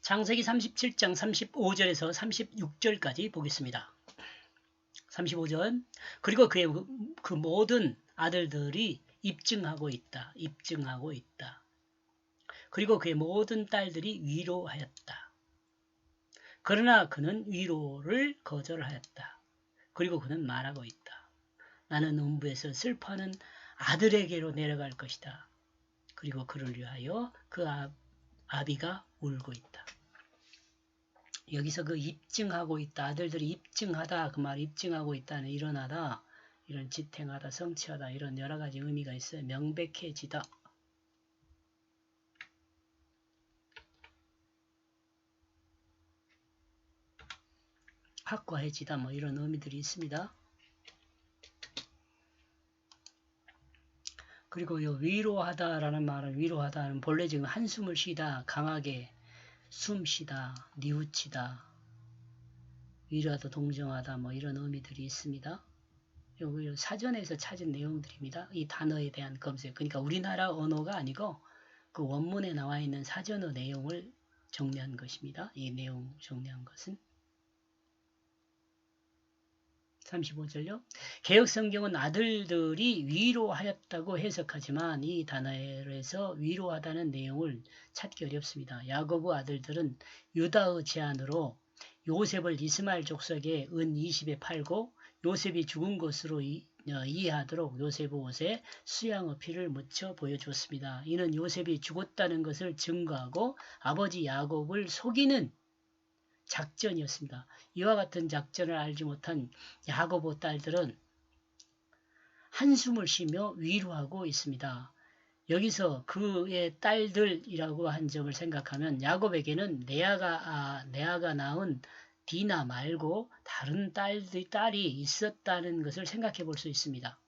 창세기 37장 35절에서 36절까지 보겠습니다. 35절. 그리고 그의 그 모든 아들들이 입증하고 있다. 입증하고 있다. 그리고 그의 모든 딸들이 위로하였다. 그러나 그는 위로를 거절하였다. 그리고 그는 말하고 있다. 나는 음부에서 슬퍼하는 아들에게로 내려갈 것이다. 그리고 그를 위하여 그 아비가 울고 있다. 여기서 그 입증하고 있다. 아들들이 입증하다. 그 말 입증하고 있다는 일어나다. 이런 지탱하다, 성취하다 이런 여러 가지 의미가 있어요. 명백해지다. 확고해지다 뭐 이런 의미들이 있습니다. 그리고 요 위로하다라는 말은 위로하다는 본래 지금 한숨을 쉬다, 강하게 숨 쉬다, 뉘우치다, 위로하다, 동정하다 뭐 이런 의미들이 있습니다. 요 사전에서 찾은 내용들입니다. 이 단어에 대한 검색. 그러니까 우리나라 언어가 아니고 그 원문에 나와 있는 사전어 내용을 정리한 것입니다. 이 내용 정리한 것은 35절요. 개역성경은 아들들이 위로하였다고 해석하지만 이 단어에서 위로하다는 내용을 찾기 어렵습니다. 야고보 아들들은 유다의 제안으로 요셉을 이스마엘 족속에 은 20에 팔고 요셉이 죽은 것으로 이해하도록 요셉의 옷에 수양의 피를 묻혀 보여주었습니다. 이는 요셉이 죽었다는 것을 증거하고 아버지 야곱을 속이는 작전이었습니다. 이와 같은 작전을 알지 못한 야고보 딸들은 한숨을 쉬며 위로하고 있습니다. 여기서 그의 딸들이라고 한 점을 생각하면 야곱에게는 레아가 낳은 디나 말고 다른 딸이 있었다는 것을 생각해 볼 수 있습니다.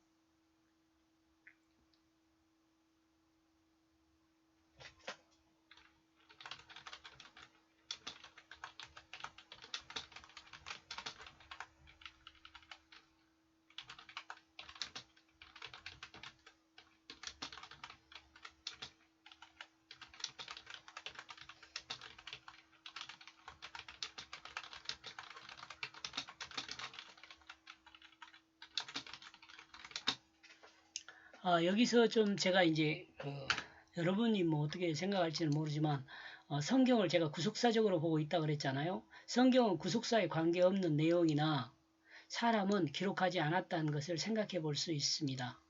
여기서 좀 제가 이제 여러분이 뭐 어떻게 생각할지는 모르지만 성경을 제가 구속사적으로 보고 있다 그랬잖아요. 성경은 구속사에 관계없는 내용이나 사람은 기록하지 않았다는 것을 생각해 볼 수 있습니다.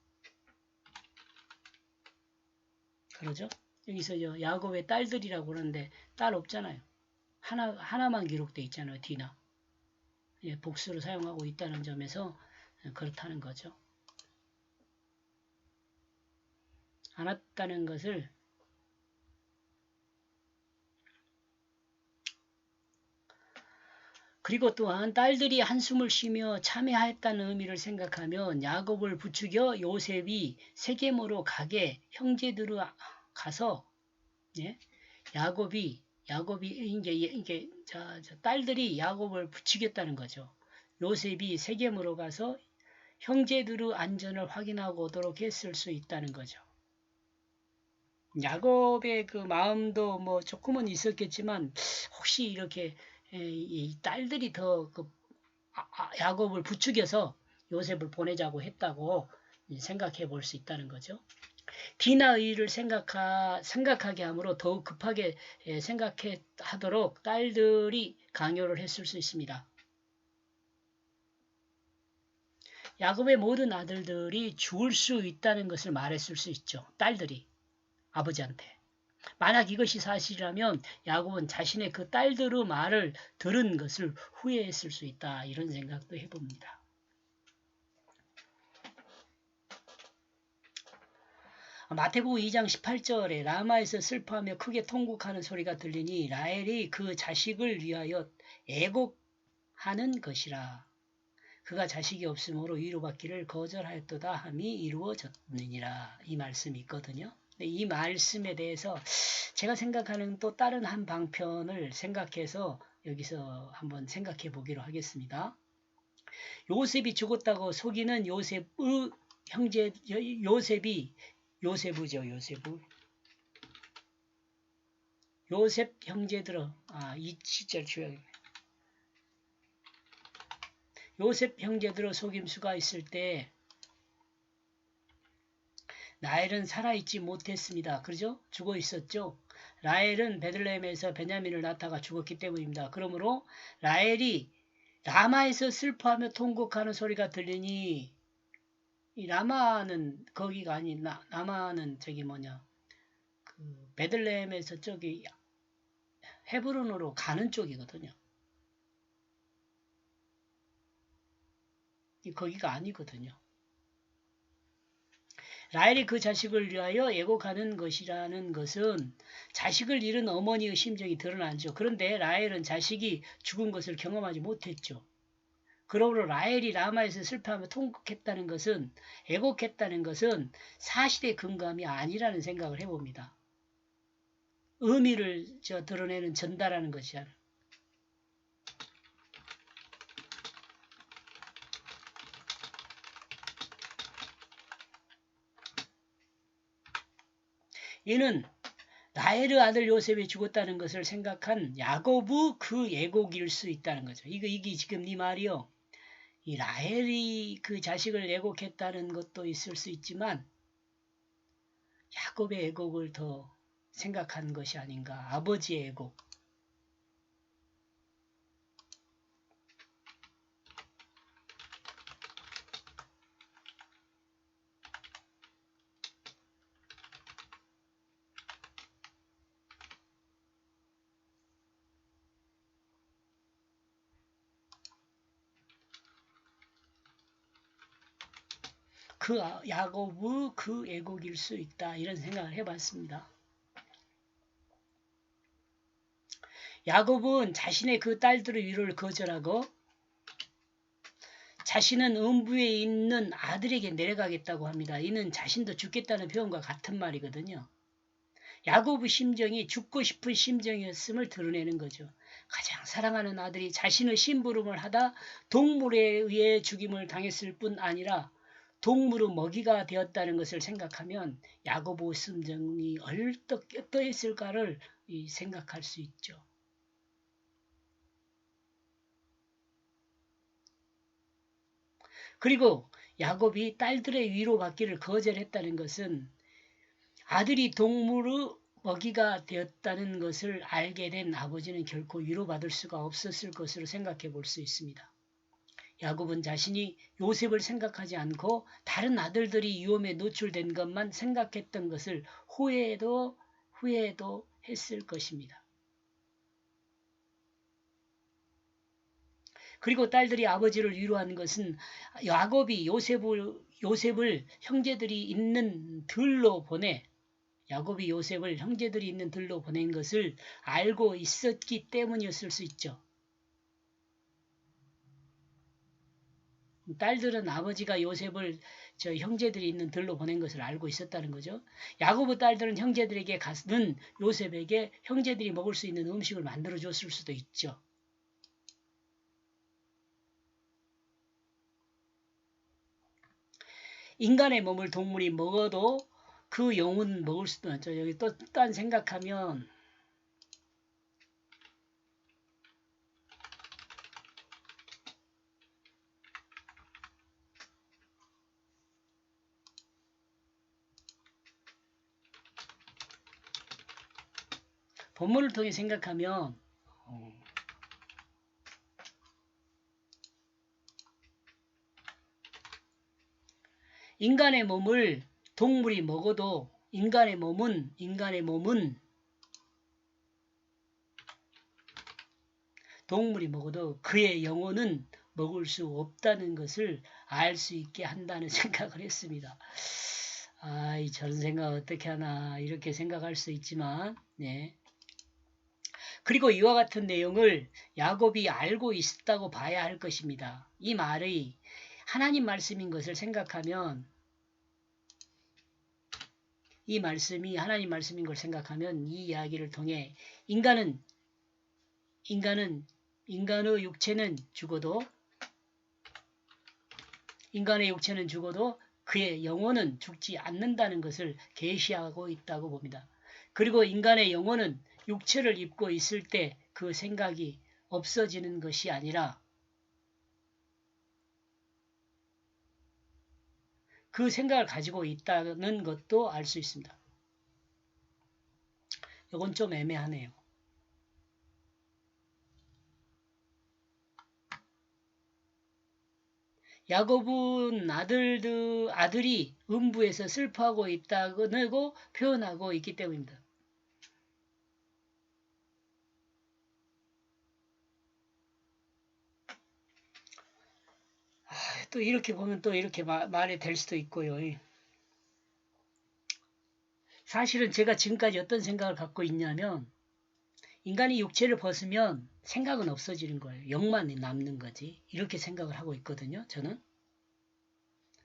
그러죠? 여기서 야곱의 딸들이라고 그러는데 딸 없잖아요. 하나만 기록돼 있잖아요. 디나. 예, 복수로 사용하고 있다는 점에서 그렇다는 거죠. 않았다는 것을 그리고 또한 딸들이 한숨을 쉬며 참여하였다는 의미를 생각하면 야곱을 부추겨 요셉이 세겜으로 가게 형제들이 가서 예? 야곱이 이게 딸들이 야곱을 부추겼다는 거죠. 요셉이 세겜으로 가서 형제들의 안전을 확인하고 오도록 했을 수 있다는 거죠. 야곱의 그 마음도 뭐 조금은 있었겠지만 혹시 이렇게 이 딸들이 더 야곱을 부추겨서 요셉을 보내자고 했다고 생각해 볼 수 있다는 거죠. 디나의 일을 생각하게 하므로 더욱 급하게 생각하도록 딸들이 강요를 했을 수 있습니다. 야곱의 모든 아들들이 죽을 수 있다는 것을 말했을 수 있죠. 딸들이 아버지한테. 만약 이것이 사실이라면 야곱은 자신의 그 딸들의 말을 들은 것을 후회했을 수 있다. 이런 생각도 해봅니다. 마태복음 2장 18절에 라마에서 슬퍼하며 크게 통곡하는 소리가 들리니 라헬이 그 자식을 위하여 애곡하는 것이라. 그가 자식이 없으므로 위로받기를 거절하였도다 함이 이루어졌느니라. 이 말씀이 있거든요. 이 말씀에 대해서 제가 생각하는 또 다른 한 방편을 생각해서 여기서 한번 생각해 보기로 하겠습니다. 요셉이 죽었다고 속이는 요셉의 형제 요셉이죠. 요셉 형제들어, 이 시절 주역. 요셉 형제들어 속임수가 있을 때 라헬은 살아있지 못했습니다. 그러죠? 죽어 있었죠? 라헬은 베들레헴에서 베냐민을 낳다가 죽었기 때문입니다. 그러므로 라헬이 라마에서 슬퍼하며 통곡하는 소리가 들리니, 이 라마는 거기가 아닌, 라마는 저기 뭐냐, 그 베들레헴에서 저기 헤브론으로 가는 쪽이거든요. 거기가 아니거든요. 라헬이 그 자식을 위하여 애곡하는 것이라는 것은 자식을 잃은 어머니의 심정이 드러나죠. 그런데 라헬은 자식이 죽은 것을 경험하지 못했죠. 그러므로 라헬이 라마에서 슬퍼하며 통곡했다는 것은, 애곡했다는 것은 사실의 근감이 아니라는 생각을 해봅니다. 의미를 드러내는 전달하는 것이야. 이는 라헬의 아들 요셉이 죽었다는 것을 생각한 야고브 그 애곡일 수 있다는 거죠. 이게 지금 네 말이요. 이 라헬이 그 자식을 애곡했다는 것도 있을 수 있지만 야곱의 애곡을 더 생각한 것이 아닌가. 아버지의 애곡. 그 야곱의 그 애곡일 수 있다. 이런 생각을 해봤습니다. 야곱은 자신의 그 딸들의 위로를 거절하고 자신은 음부에 있는 아들에게 내려가겠다고 합니다. 이는 자신도 죽겠다는 표현과 같은 말이거든요. 야곱의 심정이 죽고 싶은 심정이었음을 드러내는 거죠. 가장 사랑하는 아들이 자신의 심부름을 하다 동물에 의해 죽임을 당했을 뿐 아니라 동물의 먹이가 되었다는 것을 생각하면 야곱의 심정이 어떠했을까를 생각할 수 있죠. 그리고 야곱이 딸들의 위로받기를 거절했다는 것은 아들이 동물의 먹이가 되었다는 것을 알게 된 아버지는 결코 위로받을 수가 없었을 것으로 생각해 볼 수 있습니다. 야곱은 자신이 요셉을 생각하지 않고 다른 아들들이 위험에 노출된 것만 생각했던 것을 후회도 했을 것입니다. 그리고 딸들이 아버지를 위로한 것은 야곱이 요셉을 형제들이 있는 들로 보내 야곱이 요셉을 형제들이 있는 들로 보낸 것을 알고 있었기 때문이었을 수 있죠. 딸들은 아버지가 요셉을 형제들이 있는 들로 보낸 것을 알고 있었다는 거죠. 야곱의 딸들은 형제들에게 가는 요셉에게 형제들이 먹을 수 있는 음식을 만들어 줬을 수도 있죠. 인간의 몸을 동물이 먹어도 그 영혼 먹을 수도 있죠. 여기 또 딴 생각하면 본문을 통해 생각하면 인간의 몸을 동물이 먹어도 인간의 몸은 동물이 먹어도 그의 영혼은 먹을 수 없다는 것을 알 수 있게 한다는 생각을 했습니다. 저런 생각 어떻게 하나 이렇게 생각할 수 있지만 네. 그리고 이와 같은 내용을 야곱이 알고 있었다고 봐야 할 것입니다. 이 말이 하나님 말씀인 것을 생각하면 이 말씀이 하나님 말씀인 걸 생각하면 이 이야기를 통해 인간의 육체는 죽어도 그의 영혼은 죽지 않는다는 것을 계시하고 있다고 봅니다. 그리고 인간의 영혼은 육체를 입고 있을 때 그 생각이 없어지는 것이 아니라 그 생각을 가지고 있다는 것도 알 수 있습니다. 이건 좀 애매하네요. 야곱은 아들이 음부에서 슬퍼하고 있다고 표현하고 있기 때문입니다. 또 이렇게 보면 또 이렇게 말이 될 수도 있고요. 사실은 제가 지금까지 어떤 생각을 갖고 있냐면 인간이 육체를 벗으면 생각은 없어지는 거예요. 영만 남는 거지. 이렇게 생각을 하고 있거든요. 저는.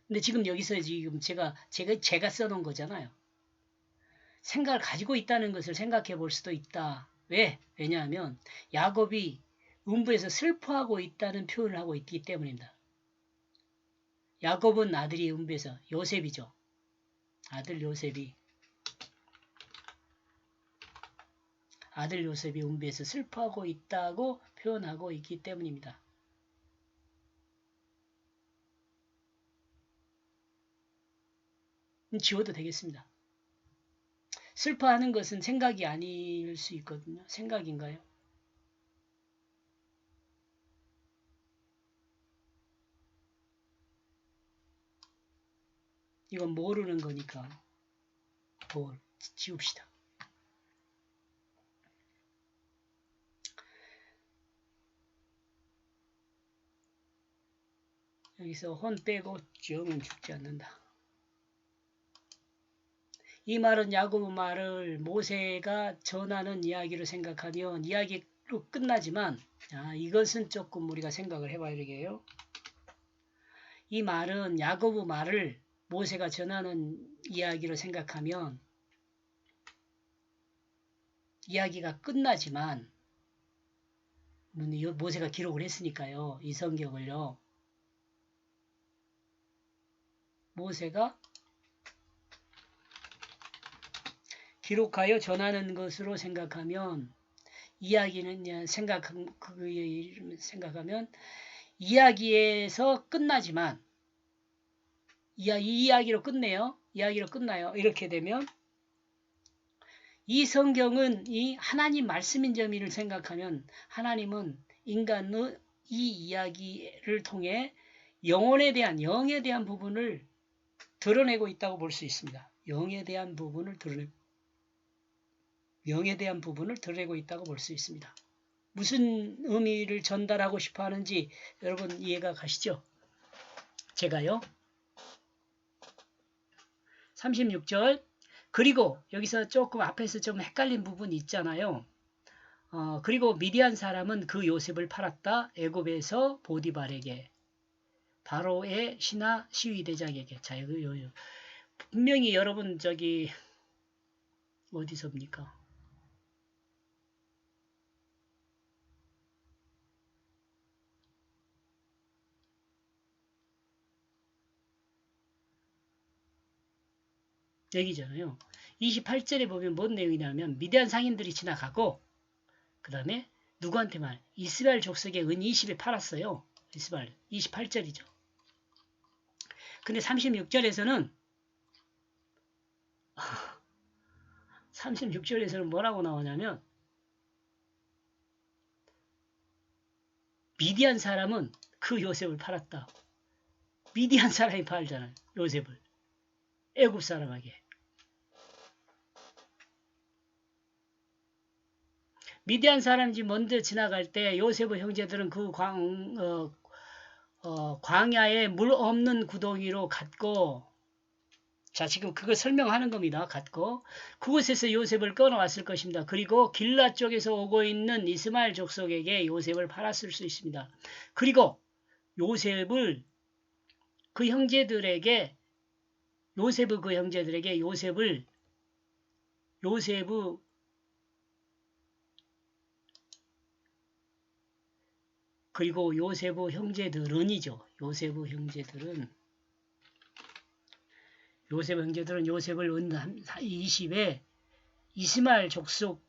근데 지금 여기서 지금 제가 써놓은 거잖아요. 생각을 가지고 있다는 것을 생각해 볼 수도 있다. 왜냐하면 야곱이 음부에서 슬퍼하고 있다는 표현을 하고 있기 때문입니다. 야곱은 아들이 음부에서 요셉이죠. 아들 요셉이 음부에서 슬퍼하고 있다고 표현하고 있기 때문입니다. 지워도 되겠습니다. 슬퍼하는 것은 생각이 아닐 수 있거든요. 생각인가요? 이건 모르는 거니까 지웁시다. 여기서 혼 빼고 정은 죽지 않는다. 이 말은 야곱의 말을 모세가 전하는 이야기로 생각하면 이야기로 끝나지만 이것은 조금 우리가 생각을 해봐야 되겠요. 이 말은 야곱의 말을 모세가 전하는 이야기로 생각하면 이야기가 끝나지만 모세가 기록을 했으니까요. 이 성경을요. 모세가 기록하여 전하는 것으로 생각하면 이야기는 생각하면 이야기에서 끝나지만 이 이야기로 끝내요. 이야기로 끝나요. 이렇게 되면 이 성경은 이 하나님 말씀인 점을 생각하면 하나님은 인간의 이 이야기를 통해 영에 대한 부분을 드러내고 있다고 볼 수 있습니다. 영에 대한 부분을 드러내고 있다고 볼 수 있습니다. 무슨 의미를 전달하고 싶어 하는지 여러분 이해가 가시죠? 제가요. 36절 그리고 여기서 조금 앞에서 좀 헷갈린 부분이 있잖아요. 그리고 미디안 사람은 그 요셉을 팔았다. 애굽에서 보디발에게 바로의 신하 시위대장에게. 자, 분명히 여러분 어디서입니까? 여기잖아요. 28절에 보면 뭔 내용이냐면 미디안 상인들이 지나가고 그 다음에 누구한테만 이스라엘 족속의 은 20에 팔았어요. 이스라엘 28절이죠. 근데 36절에서는 뭐라고 나오냐면 미디안 사람은 그 요셉을 팔았다. 미디안 사람이 팔잖아요. 요셉을. 애굽 사람에게. 미디안 사람이 먼저 지나갈 때 요셉의 형제들은 그 광야에 물 없는 구덩이로 갔고 자 지금 그거 설명하는 겁니다. 갔고 그곳에서 요셉을 끊어왔을 것입니다. 그리고 길라 쪽에서 오고 있는 이스마엘 족속에게 요셉을 팔았을 수 있습니다. 그리고 요셉의 그 형제들에게 그리고 요셉의 형제들은이죠. 요셉의 형제들은 요셉을 은 20에 이스마엘 족속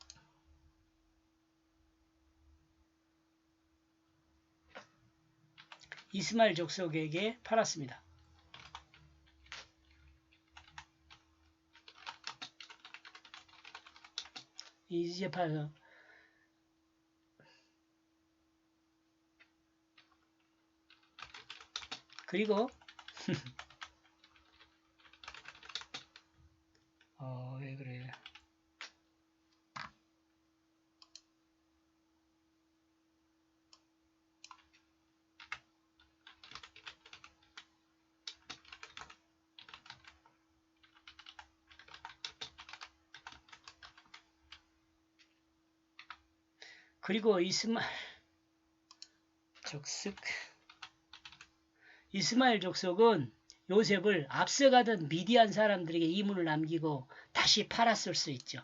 이스마엘 족속에게 팔았습니다. 이제 팔아서 그리고 왜 그래? 그리고 이스마엘 족속은 요셉을 앞서가던 미디안 사람들에게 이문을 남기고 다시 팔았을 수 있죠.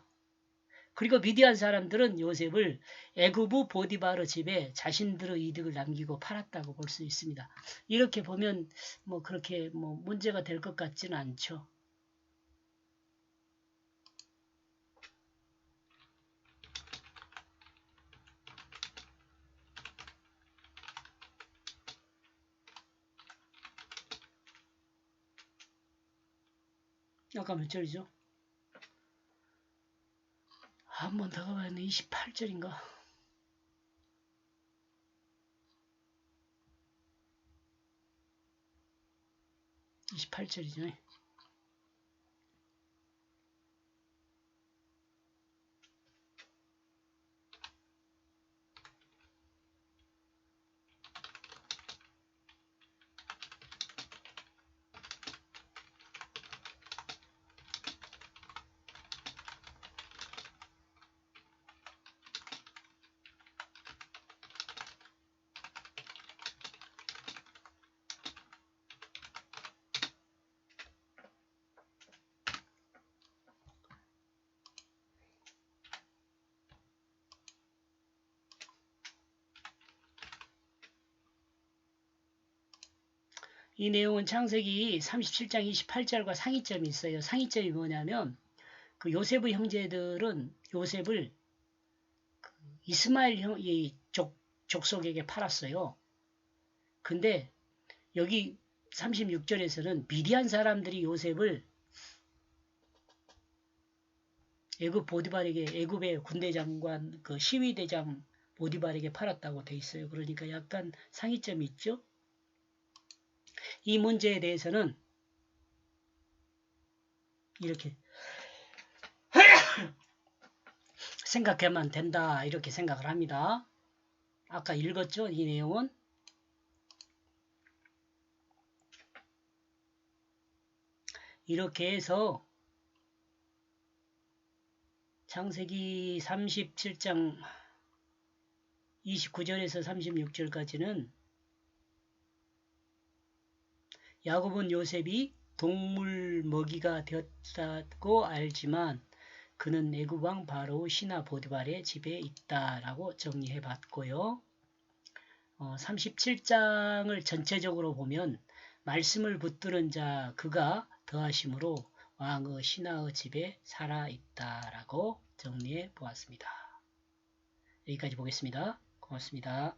그리고 미디안 사람들은 요셉을 애굽의 보디바르 집에 자신들의 이득을 남기고 팔았다고 볼 수 있습니다. 이렇게 보면 뭐 그렇게 뭐 문제가 될 것 같지는 않죠. 아까 몇 절이죠? 한 번 더 가봤네. 28절인가? 28절이죠. 이 내용은 창세기 37장 28절과 상이점이 있어요. 상이점이 뭐냐면 그 요셉의 형제들은 요셉을 이스마엘 족속에게 팔았어요. 근데 여기 36절에서는 미디안 사람들이 요셉을 애굽 보디발에게 애굽의 군대 장관 그 시위대장 보디발에게 팔았다고 돼 있어요. 그러니까 약간 상이점이 있죠. 이 문제에 대해서는 이렇게 생각하면 된다 이렇게 생각을 합니다. 아까 읽었죠? 이 내용은 이렇게 해서 창세기 37장 29절에서 36절까지는 야곱은 요셉이 동물 먹이가 되었다고 알지만 그는 애굽 왕 바로 신하 보디발의 집에 있다라고 정리해 봤고요. 37장을 전체적으로 보면 말씀을 붙드는 자 그가 더하심으로 왕의 신하의 집에 살아 있다라고 정리해 보았습니다. 여기까지 보겠습니다. 고맙습니다.